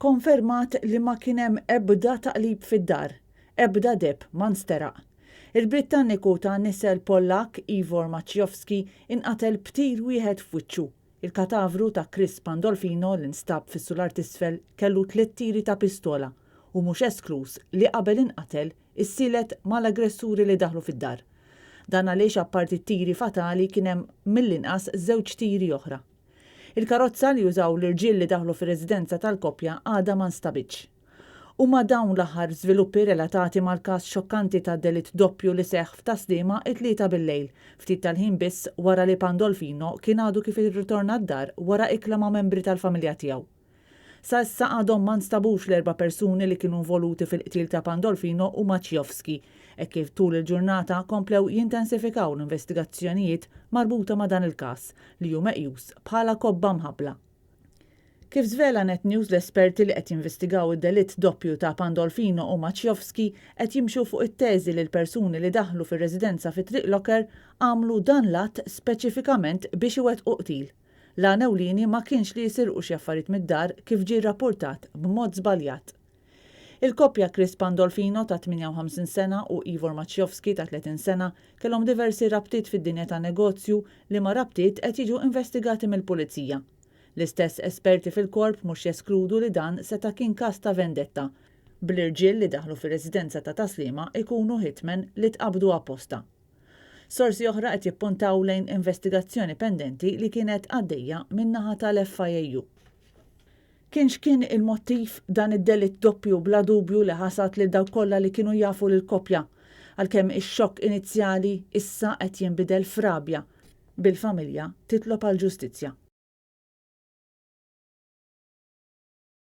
konfermat li ma kien hemm ebda taqlib fid-dar, ebda deb ma nsteraq. Il-Britanniku ta' nisel Pollak Ivor Maciejowski inqatel btir wieħed f'wiċċu. Il-katavru ta' Chris Pandolfino li nstab fis-sular t'isfel kellu 3 tiri ta' pistola u mhux esklus li qabel inqatel issielet mal-aggressuri li daħlu fid-dar. Dan għaliex apparti t-tiri fatali kien hemm mill-inqas 2 tiri oħra. Il-karozza li jużaw l-irġiel li daħlu fir-residenza tal-koppja għadha ma nstabitx. Huma dawn l-aħħar żviluppi relatati mal-każ xokkanti ta' delitt doppju li seħħ f'Taslima t-tlieta bil-lejl, ftit tal-ħin biss wara li Pandolfino kien għadu kif irritorna d-dar wara ikla ma' membri tal-familja tiegħu. Sa issa għadhom ma nstabux l-4 persuni li kienu involuti fil-qtil ta' Pandolfino u Maciejowski, kif tul il-ġurnata komplew jintensifikaw l-investigazzjonijiet marbuta ma' dan il-każ li hu meqjus bħala kobba mħabbla. Kif żvela Net News l-esperti li qed jinvestigaw id-delitt doppju ta' Pandolfino u Maciejowski qed jimxu fuq it-teżi li l-persuni li daħlu fir-residenza fi Triq Locker għamlu dan l-att speċifikament biex iwettqu qtil. L-għan ewlieni ma kienx li jsirqu xi affarijiet mid-dar kif ġie rrappurtat b'mod żbaljat. Il-koppja Chris Pandolfino ta' 58 sena u Ivor Maciejowski ta' 30 sena kellhom diversi rabtiet fid-dinja ta' negozju li ma rabtiet qed jiġu investigati mill-pulizija. L-istess esperti fil-korp mhux jeskludu li dan seta' kien każ ta' vendetta bl-irġiel li daħlu fir-residenza ta' Taslima ikunu hitmen li tqabdu apposta. Sorsi oħra qed jippuntaw lejn investigazzjoni pendenti li kienet għaddejja min-naħa tal-FIU. Kienx kien il-mottiv dan id-delitt doppju bla dubju li ħasat lil dawk kollha li kienu jafu lill-koppja, għalkemm ix-xokk inizjali issa qed jinbidel f'rabja bil-familja titlob għall-ġustizzja.